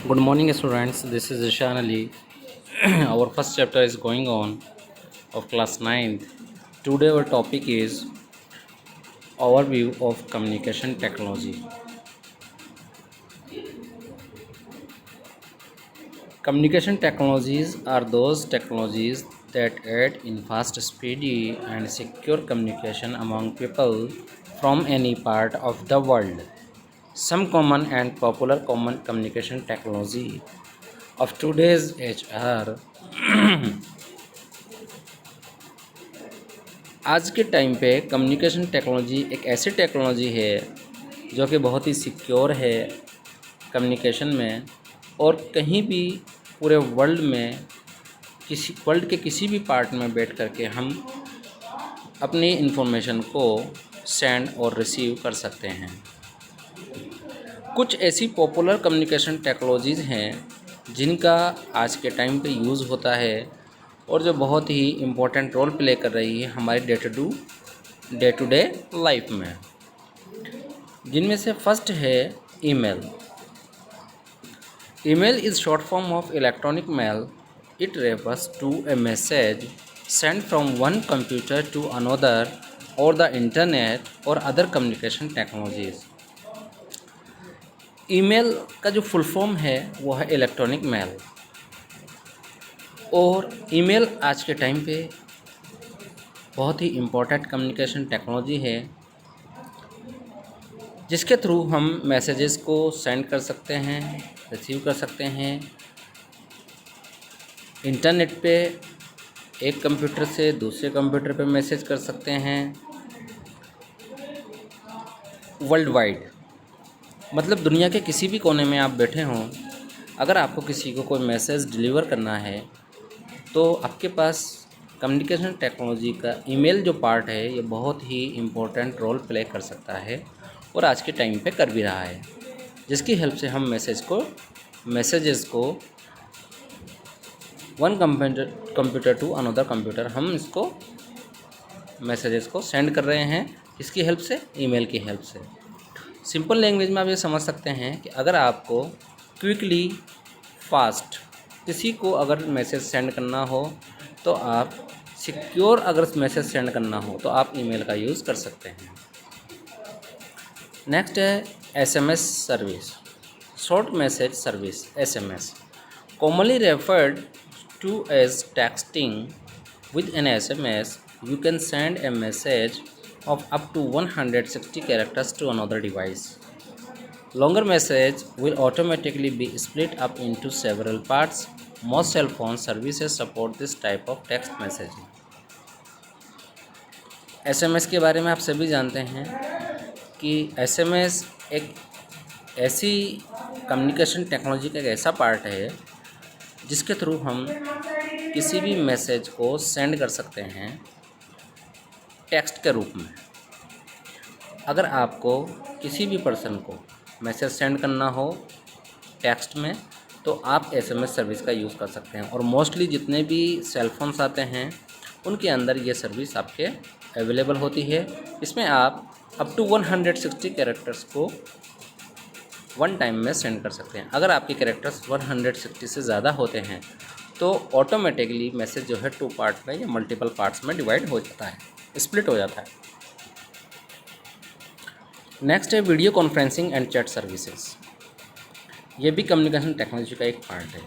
Good morning, students. This is Ishan Ali. Our first chapter is going on of class 9th. Today, our topic is overview of communication technology. Communication technologies are those technologies that aid in fast, speedy, and secure communication among people from any part of the world. Some common and popular common communication technology of today's age are आज के time पे communication technology एक ऐसी technology है जो कि बहुत ही secure है कम्युनिकेशन में, और कहीं भी पूरे वर्ल्ड के किसी भी पार्ट में बैठ करके हम अपनी इन्फॉर्मेशन को सेंड और रिसीव कर सकते हैं। कुछ ऐसी पॉपुलर कम्युनिकेशन टेक्नोलॉजीज़ हैं जिनका आज के टाइम पे यूज़ होता है और जो बहुत ही इम्पोर्टेंट रोल प्ले कर रही है हमारी डे टू डे लाइफ में, जिनमें से फर्स्ट है email. Email is short form of electronic mail. It refers to a message send from one computer to another और द इंटरनेट और अदर कम्युनिकेशन टेक्नोलॉजीज़। ईमेल का जो फुल फॉर्म है वो है इलेक्ट्रॉनिक मेल, और ईमेल आज के टाइम पे बहुत ही इम्पोर्टेंट कम्युनिकेशन टेक्नोलॉजी है जिसके थ्रू हम मैसेजेस को सेंड कर सकते हैं, रिसीव कर सकते हैं। इंटरनेट पे एक कंप्यूटर से दूसरे कंप्यूटर पे मैसेज कर सकते हैं वर्ल्ड वाइड, मतलब दुनिया के किसी भी कोने में आप बैठे हों, अगर आपको किसी को कोई मैसेज डिलीवर करना है तो आपके पास कम्युनिकेशन टेक्नोलॉजी का ईमेल जो पार्ट है ये बहुत ही इम्पोर्टेंट रोल प्ले कर सकता है और आज के टाइम पे कर भी रहा है, जिसकी हेल्प से हम मैसेजेस को one computer to another computer हम इसको मैसेजेस को सेंड कर रहे हैं। इसकी हेल्प से, ईमेल की हेल्प से। सिंपल लैंग्वेज में आप ये समझ सकते हैं कि अगर आपको क्विकली फास्ट किसी को अगर मैसेज सेंड करना हो तो आप सिक्योर, अगर मैसेज सेंड करना हो तो आप ईमेल का यूज़ कर सकते हैं। नेक्स्ट है SMS service, short message service. SMS commonly referred to as texting. With an SMS you can send a message of up to 160 characters to another device. Longer message will automatically be split up into several parts. Most cell phone services support this type of text messaging. SMS के बारे में आप सभी जानते हैं कि SMS एक ऐसी कम्युनिकेशन टेक्नोलॉजी का एक ऐसा पार्ट है जिसके थ्रू हम किसी भी मैसेज को सेंड कर सकते हैं टेक्स्ट के रूप में। अगर आपको किसी भी पर्सन को मैसेज सेंड करना हो टेक्स्ट में तो आप एसएमएस सर्विस का यूज़ कर सकते हैं, और मोस्टली जितने भी सेल फोन्स आते हैं उनके अंदर ये सर्विस आपके अवेलेबल होती है। इसमें आप अप टू 160 कैरेक्टर्स को वन टाइम में सेंड कर सकते हैं। अगर आपके कैरेक्टर्स 160 से ज़्यादा होते हैं तो ऑटोमेटिकली मैसेज जो है 2 पार्ट में या मल्टीपल पार्ट्स में डिवाइड हो जाता है, स्प्लिट हो जाता है। नेक्स्ट है video conferencing and chat services. ये भी कम्युनिकेशन टेक्नोलॉजी का एक पार्ट है।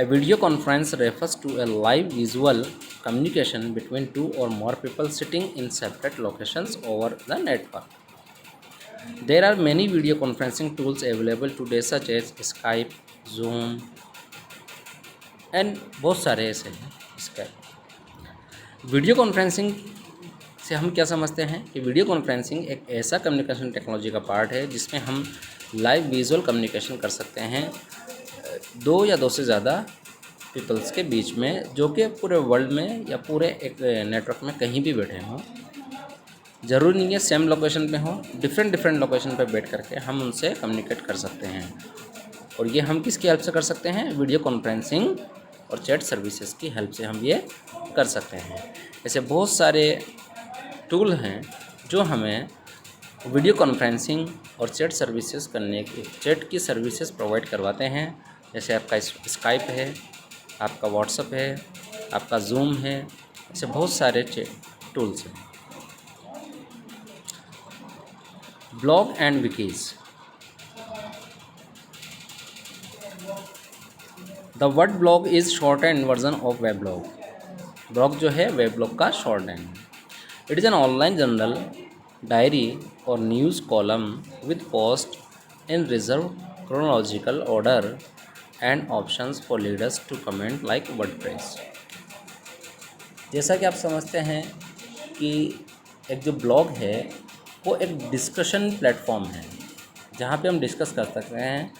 A video conference refers to a live visual communication between 2 or more people sitting in separate locations over the network. There are many video conferencing tools available today such as Skype, Zoom and बहुत सारे ऐसे हैं। Skype video conferencing से हम क्या समझते हैं कि वीडियो कॉन्फ्रेंसिंग एक ऐसा कम्युनिकेशन टेक्नोलॉजी का पार्ट है जिसमें हम लाइव विजुअल कम्युनिकेशन कर सकते हैं 2 या 2 से ज़्यादा पीपल्स के बीच में, जो कि पूरे वर्ल्ड में या पूरे एक नेटवर्क में कहीं भी बैठे हों। ज़रूरी नहीं है सेम लोकेशन पे हो, डिफरेंट लोकेशन पे बैठ करके हम उनसे कम्युनिकेट कर सकते हैं। और ये हम किसकी हेल्प से कर सकते हैं? वीडियो कॉन्फ्रेंसिंग और चैट सर्विसेज की हेल्प से हम ये कर सकते हैं। ऐसे बहुत सारे टूल हैं जो हमें वीडियो कॉन्फ्रेंसिंग और चैट सर्विसेज करने की, चैट की सर्विसेज प्रोवाइड करवाते हैं, जैसे आपका स्काइप है, आपका व्हाट्सएप है, आपका जूम है, ऐसे बहुत सारे टूल्स हैं। Blog and wikis. The word blog is short and version of web blog. Blog जो है वेब ब्लॉग का short hand. It is an online journal, diary और news column with post in reserve chronological order and options for leaders to comment like WordPress. जैसा कि आप समझते हैं कि एक जो ब्लॉग है वो एक डिस्कशन प्लेटफॉर्म है जहाँ पे हम डिस्कस कर सकते हैं,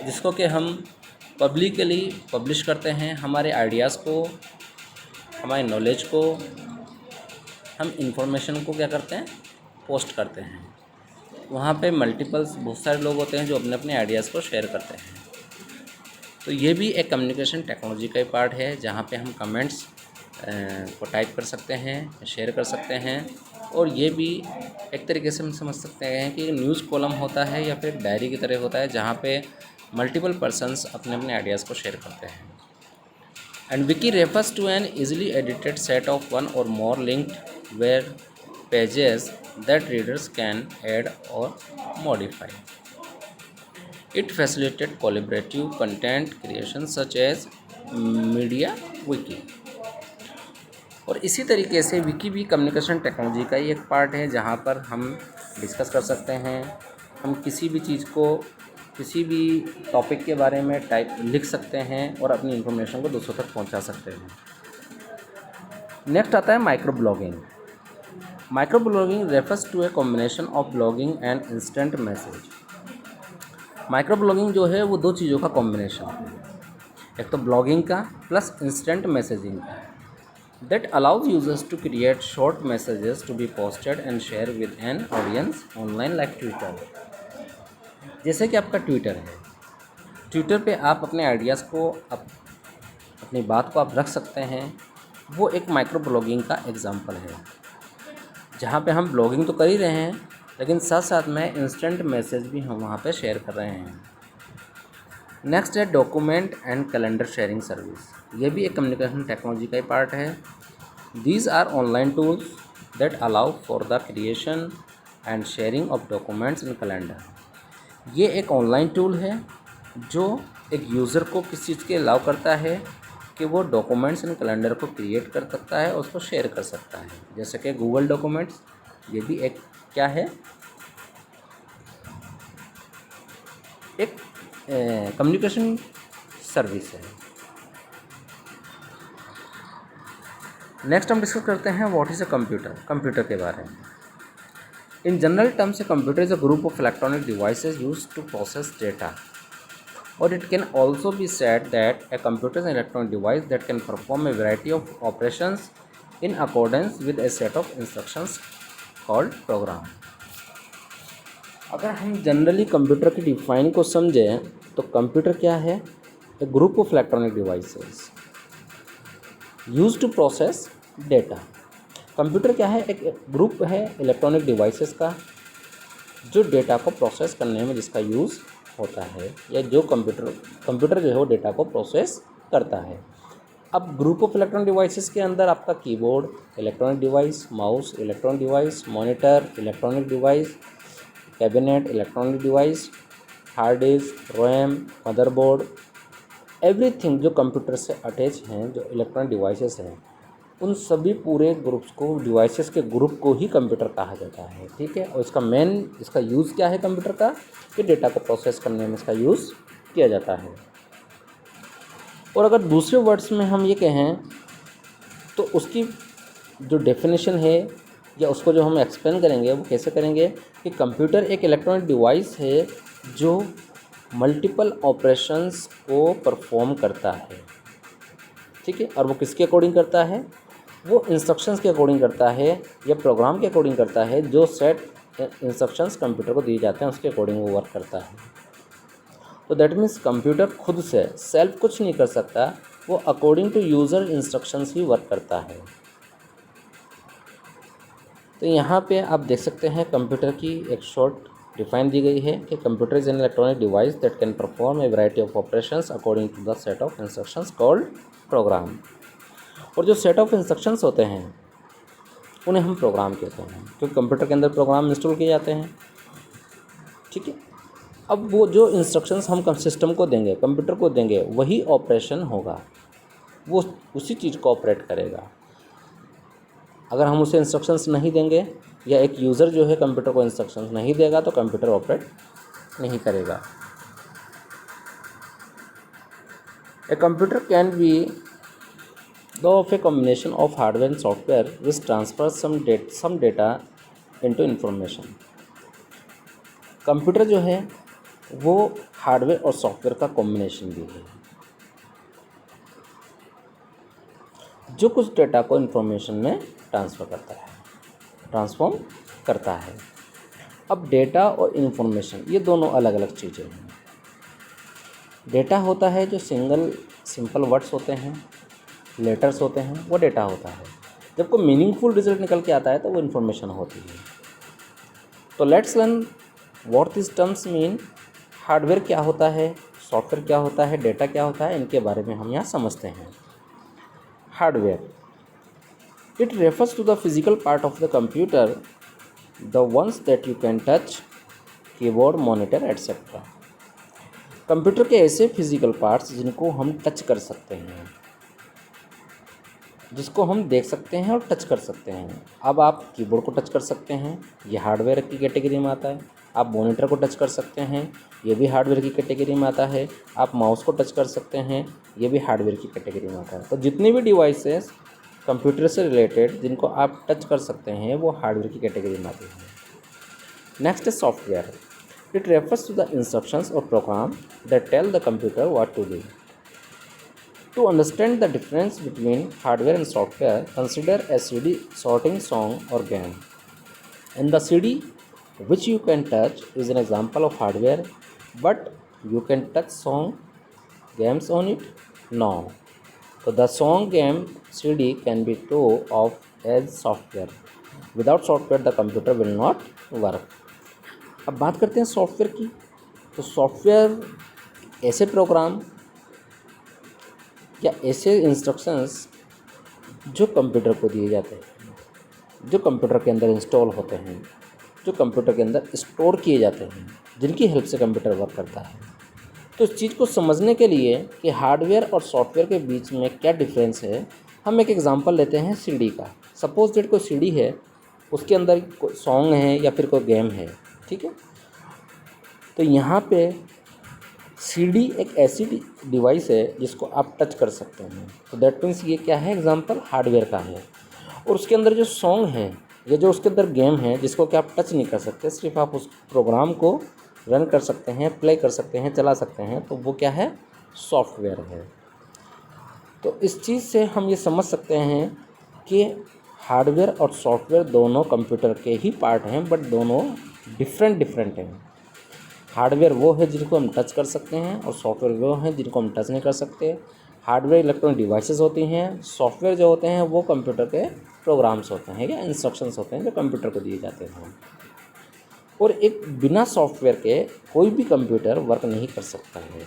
जिसको कि हम पब्लिकली पब्लिश करते हैं, हमारे आइडियाज़ को, हमारी नॉलेज को, हम इंफॉर्मेशन को क्या करते हैं, पोस्ट करते हैं। वहाँ पे मल्टीपल्स बहुत सारे लोग होते हैं जो अपने अपने आइडियाज़ को शेयर करते हैं। तो ये भी एक कम्युनिकेशन टेक्नोलॉजी का ही पार्ट है जहाँ पे हम कमेंट्स को टाइप कर सकते हैं, शेयर कर सकते हैं। और ये भी एक तरीके से हम समझ सकते हैं कि न्यूज़ कॉलम होता है या फिर डायरी की तरह होता है जहाँ पे मल्टीपल पर्सन्स अपने अपने आइडियाज़ को शेयर करते हैं। And wiki refers to an easily edited set of one or more linked web pages that readers can add or modify. It facilitates collaborative content creation such as media wiki. और इसी तरीके से विकी भी communication technology का ही एक part है जहाँ पर हम डिस्कस कर सकते हैं। हम किसी भी चीज़ को, किसी भी टॉपिक के बारे में लिख सकते हैं और अपनी इन्फॉर्मेशन को दूसरों तक पहुँचा सकते हैं। नेक्स्ट आता है micro blogging. Micro blogging refers to a combination of blogging and instant message. Micro blogging जो है वो दो चीज़ों का कॉम्बिनेशन है, एक तो ब्लॉगिंग का प्लस इंस्टेंट मैसेजिंग का, that allows users to create short messages to be posted and share with an audience online like Twitter। जैसे कि आपका ट्विटर है, ट्विटर पे आप अपने आइडियाज़ को, अपनी बात को आप रख सकते हैं। वो एक माइक्रो ब्लॉगिंग का एग्जांपल है जहाँ पे हम ब्लॉगिंग तो कर ही रहे हैं लेकिन साथ साथ में इंस्टेंट मैसेज भी हम वहाँ पे शेयर कर रहे हैं। नेक्स्ट है document and calendar sharing service. ये भी एक कम्युनिकेशन टेक्नोलॉजी का ही पार्ट है। These are online tools that allow for the creation and sharing of documents in calendar. ये एक ऑनलाइन टूल है जो एक यूज़र को किस चीज़ के अलाउ करता है कि वो डॉक्यूमेंट्स इन कैलेंडर को क्रिएट कर सकता है और उसको शेयर कर सकता है। जैसे कि गूगल डॉक्यूमेंट्स, ये भी एक क्या है, एक कम्युनिकेशन सर्विस है। नेक्स्ट हम डिस्कस करते हैं what is a computer. Computer के बारे में। In general terms, a computer is a group of electronic devices used to process data, और it can also be said that a computer is an electronic device that can perform a variety of operations in accordance with a set of instructions called program. अगर हम generally computer की define को समझें तो computer क्या है, a group of electronic devices use to process data. Computer क्या है, एक ग्रुप है इलेक्ट्रॉनिक डिवाइसेस का जो डेटा को प्रोसेस करने में जिसका यूज़ होता है, या जो कंप्यूटर जो है वो डेटा को प्रोसेस करता है। अब ग्रुप ऑफ इलेक्ट्रॉनिक डिवाइसेस के अंदर आपका keyboard electronic device, mouse electronic device, monitor electronic device, cabinet electronic device, hard disk, RAM, motherboard, everything जो कंप्यूटर से अटैच हैं, जो इलेक्ट्रॉनिक डिवाइसेस हैं, उन सभी पूरे ग्रुप्स को, डिवाइसेस के ग्रुप को ही कंप्यूटर कहा जाता है। ठीक है, और इसका यूज़ क्या है कंप्यूटर का, कि डेटा को प्रोसेस करने में इसका यूज़ किया जाता है। और अगर दूसरे वर्ड्स में हम ये कहें तो उसकी जो डेफिनेशन है या उसको जो हम एक्सप्लेन करेंगे वो कैसे करेंगे कि कंप्यूटर एक इलेक्ट्रॉनिक डिवाइस है जो मल्टीपल ऑपरेशंस को परफॉर्म करता है। ठीक है, और वो किसके अकॉर्डिंग करता है, वो इंस्ट्रक्शंस के अकॉर्डिंग करता है या प्रोग्राम के अकॉर्डिंग करता है। जो सेट इंस्ट्रक्शंस कंप्यूटर को दिए जाते हैं उसके अकॉर्डिंग वो वर्क करता है। तो दैट मीन्स कंप्यूटर खुद से सेल्फ कुछ नहीं कर सकता, वो अकॉर्डिंग टू यूज़र इंस्ट्रक्शंस ही वर्क करता है। तो यहाँ पे आप देख सकते हैं कंप्यूटर की एक शॉर्ट डिफाइन दी गई है कि computer is an electronic device that can perform a variety of operations according to the set of instructions called program. और जो सेट ऑफ इंस्ट्रक्शंस होते हैं उन्हें हम प्रोग्राम कहते हैं, क्योंकि कंप्यूटर के अंदर प्रोग्राम इंस्टॉल किए जाते हैं। ठीक है, अब वो जो इंस्ट्रक्शंस हम सिस्टम को देंगे, कंप्यूटर को देंगे, वही ऑपरेशन होगा, वो उसी चीज़ को ऑपरेट करेगा। अगर हम उसे इंस्ट्रक्शंस नहीं देंगे या एक यूज़र जो है कंप्यूटर को इंस्ट्रक्शंस नहीं देगा तो कंप्यूटर ऑपरेट नहीं करेगा। A computer can be the of a combination of hardware and software which transfer some data into information. Computer जो है वो हार्डवेयर और सॉफ्टवेयर का कॉम्बिनेशन भी है, जो कुछ डेटा को इंफॉर्मेशन में ट्रांसफॉर्म करता है। अब डेटा और इन्फॉर्मेशन ये दोनों अलग अलग चीज़ें हैं। डेटा होता है जो सिंपल वर्ड्स होते हैं, लेटर्स होते हैं, वो डेटा होता है। जब कोई मीनिंगफुल रिजल्ट निकल के आता है तो वो इन्फॉर्मेशन होती है। तो let's learn what this terms mean. Hardware क्या होता है, सॉफ्टवेयर क्या होता है, डेटा क्या होता है, इनके बारे में हम यहाँ समझते हैं। Hardware, it refers to the physical part of the computer, the ones that you can touch, keyboard, monitor, etc. Computer के ऐसे फिजिकल पार्ट्स जिनको हम टच कर सकते हैं, जिसको हम देख सकते हैं और टच कर सकते हैं। अब आप कीबोर्ड को टच कर सकते हैं, ये हार्डवेयर की कैटेगरी में आता है। आप मॉनिटर को टच कर सकते हैं, ये भी हार्डवेयर की कैटेगरी में आता है। आप माउस को टच कर सकते हैं, ये भी हार्डवेयर की कैटेगरी में आता है। तो जितनी भी डिवाइसेस कंप्यूटर से रिलेटेड जिनको आप टच कर सकते हैं वो हार्डवेयर की कैटेगरी में आती है। नेक्स्ट है software. It refers to the instructions और program that tell the computer what to do. To understand the difference between hardware and software, consider a CD sorting song or game. And the CD which you can touch is an example of hardware, but you can touch song games on it? No. So the song game CD can be thought of as software. Without software the computer will not work. अब बात करते हैं software की। तो software ऐसे programme या ऐसे instructions जो कंप्यूटर को दिए जाते हैं, जो कंप्यूटर के अंदर इंस्टॉल होते हैं, जो कंप्यूटर के अंदर स्टोर किए जाते हैं, जिनकी हेल्प से कंप्यूटर वर्क करता है। तो इस चीज़ को समझने के लिए कि हार्डवेयर और सॉफ्टवेयर के बीच में क्या डिफरेंस है, हम एक एग्जांपल लेते हैं सीडी का। सपोज दैट कोई सीडी है, उसके अंदर कोई सॉन्ग है या फिर कोई गेम है, ठीक है। तो यहाँ पे सीडी एक ऐसी डिवाइस है जिसको आप टच कर सकते हैं। तो दैट मीन्स ये क्या है, एग्जांपल हार्डवेयर का है। और उसके अंदर जो सॉन्ग है या जो उसके अंदर गेम है जिसको कि आप टच नहीं कर सकते, सिर्फ आप उस प्रोग्राम को रन कर सकते हैं, प्ले कर सकते हैं, चला सकते हैं, तो वो क्या है, सॉफ्टवेयर है। तो इस चीज़ से हम ये समझ सकते हैं कि हार्डवेयर और सॉफ्टवेयर दोनों कंप्यूटर के ही पार्ट हैं, बट दोनों डिफरेंट हैं। हार्डवेयर वो है जिनको हम टच कर सकते हैं और सॉफ्टवेयर वो हैं जिनको हम टच नहीं कर सकते। हार्डवेयर इलेक्ट्रॉनिक डिवाइसेस होती हैं, सॉफ्टवेयर जो होते हैं वो कंप्यूटर के प्रोग्राम्स होते हैं या इंस्ट्रक्शंस होते हैं जो कंप्यूटर को दिए जाते हैं। और एक बिना सॉफ्टवेयर के कोई भी कंप्यूटर वर्क नहीं कर सकता है।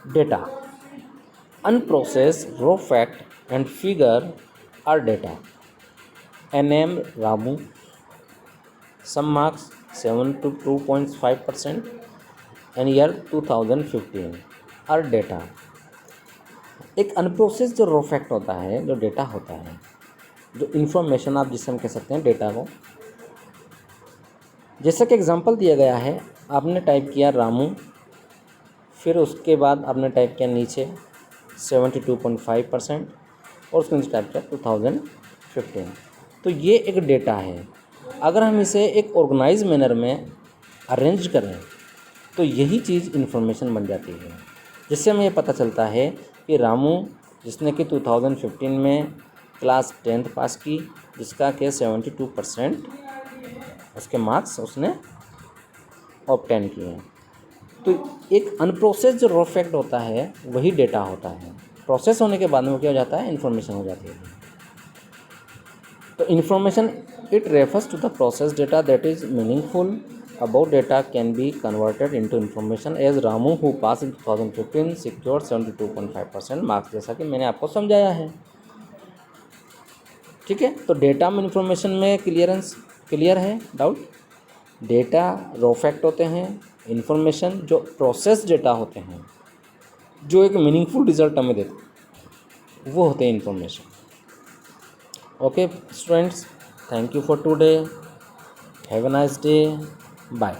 Data, unprocessed raw fact and figure are data. NM Ramu, some marks 72.5% and year 2015 are data. एक अनप्रोसेस्ड जो रॉ फैक्ट होता है, जो डेटा होता है, जो इन्फॉर्मेशन आप जिसे हम कह सकते हैं डेटा को, जैसा कि एग्जांपल दिया गया है, आपने टाइप किया रामू, फिर उसके बाद आपने टाइप किया नीचे 72.5% और उसके नीचे टाइप किया 2015। तो ये एक डेटा है। अगर हम इसे एक ऑर्गेनाइज मैनर में अरेंज करें तो यही चीज़ इन्फॉर्मेशन बन जाती है, जिससे हमें ये पता चलता है कि रामू जिसने कि 2015 में क्लास 10th पास की, जिसका कि 72% उसके मार्क्स उसने ऑब्टेन किए हैं। तो एक अनप्रोसेस्ड जो रॉ फैक्ट होता है वही डेटा होता है। प्रोसेस होने के बाद में वो क्या हो जाता है, इन्फॉर्मेशन हो जाती है। तो information It refers to the process data that is meaningful about data can be converted into information as Ramu who passed in 2015 secured 72.5% marks, जैसा कि मैंने आपको समझाया है। ठीक है, तो डेटा में इंफॉर्मेशन में क्लियर है डाउट? डेटा रॉ फैक्ट होते हैं, इंफॉर्मेशन जो प्रोसेस डेटा होते हैं जो एक मीनिंगफुल रिजल्ट हमें देते हैं वो होते हैं information. Okay students, thank you for today, have a nice day, bye.